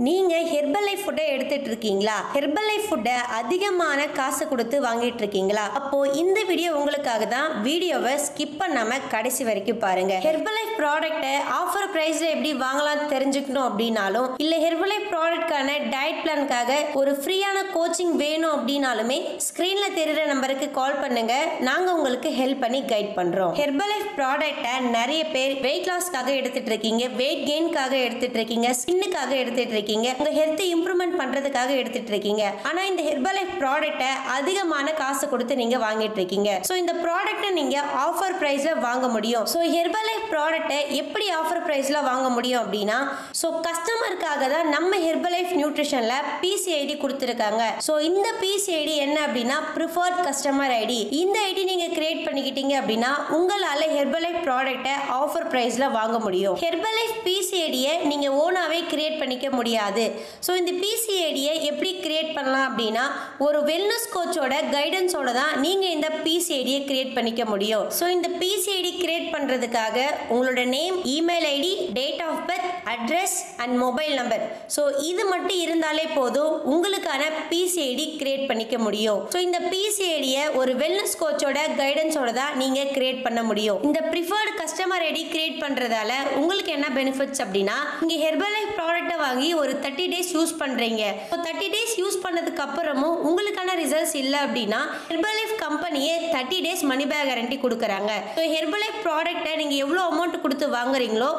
நீங்க ஹெர்பலைஃப் ஃபுட்டை எடுத்துட்டு இருக்கீங்களா? ஹெர்பலைஃப் ஃபுட்டை அதிகமான காசு கொடுத்து வாங்கிட்டு இருக்கீங்களா? அப்போ இந்த வீடியோ உங்களுக்காக தான். வீடியோவை ஸ்கிப் பண்ணாம கடைசி வரைக்கும் பாருங்க. ஹெர்பலைஃப் ப்ராடக்ட்டை ஆஃபர் பிரைஸ்ல எப்படி வாங்கலாம் தெரிஞ்சுக்கணும் அப்படின்னாலும், இல்ல ஹெர்பலைஃப் ப்ராடக்ட்கான டயட் பிளானுக்காக ஒரு ஃப்ரீயான கோச்சிங் வேணும் அப்படின்னாலுமே ஸ்கிரீன்ல தெரியுற நம்பருக்கு கால் பண்ணுங்க. நாங்க உங்களுக்கு ஹெல்ப் பண்ணி கைட் பண்றோம். ஹெர்பலைஃப் ப்ராடக்ட்டை நிறைய பேர் வெயிட் லாஸ்க்காக எடுத்துட்டு இருக்கீங்க, வெயிட் கெயின்காக எடுத்துட்டு இருக்கீங்க, ஸ்கின்னுக்காக எடுத்துட்டு இருக்கீங்க, உங்க ஹெல்த் இம்ப்ரூவ்மெண்ட் பண்றதுக்காக எடுத்துட்டு இருக்கீங்க. ஆனா இந்த ஹெர்பலைஃப் ப்ராடக்ட்டை அதிகமான காசு கொடுத்து நீங்க வாங்கிட்டு இருக்கீங்க. சோ இந்த ப்ராடக்ட்டை நீங்க ஆஃபர் பிரைஸ்ல வாங்க முடியும். சோ ஹெர்பலைஃப் ப்ராடக்ட்டை எப்படி ஆஃபர் பிரைஸ்ல வாங்க முடியும் அப்படின்னா, சோ கஸ்டமருக்காக தான் நம்ம ஹெர்பலைஃப் நியூட்ரிஷன்ல பிசிஐடி கொடுத்திருக்காங்க. சோ இந்த பிசிஐடி என்ன அப்படின்னா ப்ரிஃபர்ட் கஸ்டமர் ஐடி. இந்த ஐடி நீங்க கிரியேட் பண்ணிக்கிட்டீங்க அப்படின்னா உங்களால ஹெர்பலைஃப் ப்ராடக்ட்டை ஆஃபர் பிரைஸ்ல வாங்க முடியும். ஹெர்பலைஃப் பிசிஐடியை நீங்க ஓனாவே கிரியேட் பண்ணிக்க முடியாது. சோ இந்த பிசிஐடியை எப்படி கிரியேட் பண்ணலாம் அப்படின்னா, ஒரு வெல்னஸ் கோச்சோட கைடன்ஸோட தான் நீங்க இந்த பிசிஐடியை கிரியேட் பண்ணிக்க முடியும். சோ இந்த பிசிஐடி கிரியேட் பண்றதுக்காக உங்களோட name, email ID, date of birth, address and mobile number, so இது மட்டும் இருந்தாலே போதும் உங்களுக்கான பிசிஐடி கிரியேட் பண்ணிக்க முடியும். சோ இந்த பிசிஐடியை ஒரு வெல்னஸ் கோச்சோட கைடன்ஸோட தான் நீங்க கிரியேட் பண்ண முடியும். இந்த ப்ரிஃபர்ட் கஸ்டமர் ஐடி கிரியேட் பண்றதால உங்களுக்கு என்ன பெனிஃபிட்ஸ் அப்படின்னா, நீங்க ஹெர்பலைஃப் ப்ராடக்ட்டை வாங்கி ஒரு 30 டேஸ் யூஸ் பண்றீங்க. 30 டேஸ் யூஸ் பண்ணதுக்கு அப்புறமும் உங்களுக்கான ரிசல்ட்ஸ் இல்ல அப்படின்னா ஹெர்பலைஃப் கம்பெனியே 30 டேஸ் மணி பேக் கேரண்டி கொடுக்கறாங்க. சோ ஹெர்பலைஃப் ப்ராடக்ட்டை நீங்க எவ்வளவு அமௌண்ட் கொடுத்து வாங்குறீங்களோ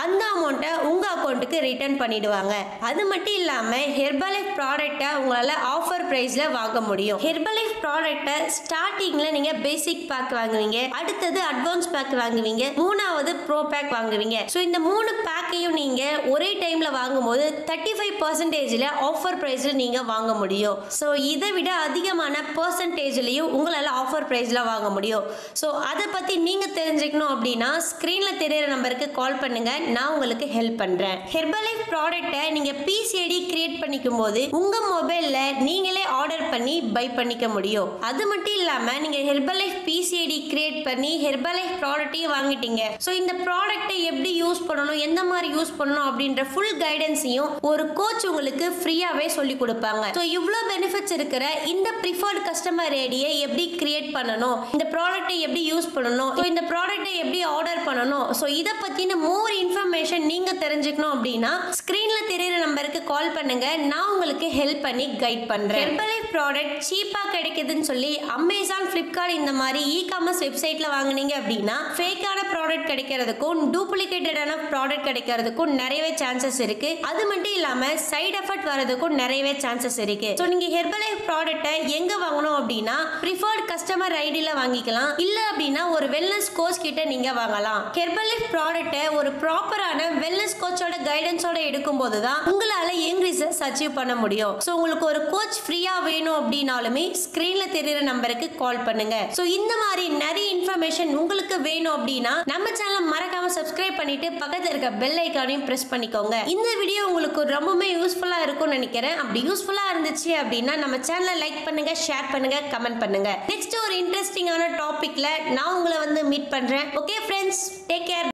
அந்த அமௌண்ட்டை உங்க அக்கவுண்ட்க்கு ரிட்டர்ன் பண்ணிடுவாங்க. அது மட்டும் இல்லாம ஹெர்பலைஃப் ப்ராடக்ட்டை உங்களால ஆஃபர் பிரைஸ்ல வாங்க முடியும். ஹெர்பலைஃப் ப்ராடக்ட்டை ஸ்டார்டிங்ல நீங்க பேசிக் பேக் வாங்குவீங்க, அடுத்தது அட்வான்ஸ் பேக் வாங்குவீங்க, மூணாவது ப்ரோ பேக் வாங்குவீங்க. சோ இந்த மூணு பேக்கையும் நீங்க ஒரே டைம்ல வாங்கும்போது 35% ஆஃபர் பிரைஸ்ல நீங்க வாங்க முடியும். சோ இதை விட அதிகமான பெர்சன்டேஜ்லயும் உங்களால ஆஃபர் பிரைஸ்ல வாங்க முடியும். சோ அதை பத்தி நீங்க தெரிஞ்சுக்கணும் அப்படின்னா ஸ்கிரீன்ல தெரியுற நம்பருக்கு கால் பண்ணுங்க. நான் உங்களுக்கு ஹெல்ப் பண்றேன். ஹெர்பலைஃப் ப்ராடக்ட்டை நீங்க பிசிஐடி கிரியேட் பண்ணிக்கும் போது உங்க மொபைல்ல நீங்களே ஆர்டர் பண்ணி பை பண்ணிக்க முடியும். அது மட்டும் இல்லாம நீங்க ஹெர்பலைஃப் பிசிஐடி கிரியேட் பண்ணி ஹெர்பலைஃப் ப்ராடக்ட்டையும் வாங்கிட்டீங்க. சோ இந்த ப்ராடக்ட்டை எப்படி யூஸ் பண்ணணும், எந்த மாதிரி யூஸ் பண்ணணும் அப்படின்ற ஃபுல் கைடன்ஸையும் ஒரு கோச் உங்களுக்கு ஃப்ரீயாவே சொல்லி கொடுப்பாங்க. சோ இவ்ளோ பெனிஃபிட்ஸ் இருக்கிற இந்த ப்ரிஃபர்ட் கஸ்டமர் ஐடியை எப்படி கிரியேட் பண்ணணும், இந்த ப்ராடக்ட்டை எப்படி யூஸ் பண்ணணும், சோ இந்த ப்ராடக்ட்டை எப்படி ஆர்டர் பண்ணணும், சோ இத பத்தின மோர் இன்ஃபர்மேஷன் நீங்க தெரிஞ்சுக்கணும் அப்படின்னா ஸ்கிரீன்ல தெரியுற நம்பருக்கு கால் பண்ணுங்க. நான் உங்களுக்கு ஹெல்ப் பண்ணி கைட் பண்றேன். ஹெர்பலைஃப் ப்ராடக்ட் சீப்பா கிடைக்குதுன்னு சொல்லி அமேசான், பிளிப்கார்ட் இந்த மாதிரி இ-காமர்ஸ் வெப்சைட்ல வாங்குனீங்க அப்படின்னா ஃபேக்கான ப்ராடக்ட் கிடைக்கிறதுக்கும் டூப்ளிகேட்டடான ப்ராடக்ட் கிடைக்கிறதுக்கும் நிறையவே சான்சஸ் இருக்கு. அது மட்டும் இல்லாம சைடு எஃபெக்ட் வரதுக்கும் நிறையவே சான்சஸ் இருக்கு. சோ நீங்க ஹெர்பலைஃப் ப்ராடக்ட்டை எங்க வாங்கணும் அப்படின்னா ப்ரிஃபர்ட் கஸ்டமர் ஐடில வாங்கிக்கலாம், இல்ல அப்படின்னா ஒரு வெல்னஸ் கோச் கிட்ட நீங்க வாங்கலாம். ஹெர்பலைஃப் ப்ராடக்ட்டை ஒரு ப்ராப்பரான வெல்னஸ் கோச்சோட கைடன்ஸோட எடுக்கும்போது தான் உங்களால யங் ரிசல்ட்ஸ் அச்சீவ் பண்ண முடியும். சோ உங்களுக்கு ஒரு கோச் ஃப்ரீயா வேணும் அப்படினாலுமே ஸ்கிரீன்ல தெரியுற நம்பருக்கு கால் பண்ணுங்க. சோ இந்த மாதிரி நிறைய இன்ஃபர்மேஷன் உங்களுக்கு வேணும் அப்படின்னா நம்ம சேனலை மறக்காம சப்ஸ்கிரைப் பண்ணிட்டு பக்கத்துல இருக்க பெல் ஐகானையும் பிரஸ் பண்ணிக்கோங்க. இந்த வீடியோ உங்களுக்கு ரொம்பவே யூஸ்ஃபுல்லா இருக்கும்னு நினைக்கிறேன். அப்படி யூஸ்ஃபுல்லா இருந்துச்சு அப்படின்னா நம்ம சேனலை லைக் பண்ணுங்க, ஷேர் பண்ணுங்க, கமெண்ட் பண்ணுங்க. நெக்ஸ்ட் ஒரு இன்ட்ரெஸ்டிங்கான டாபிக்ல நான் உங்களை மீட் பண்றேன். Okay friends, take care.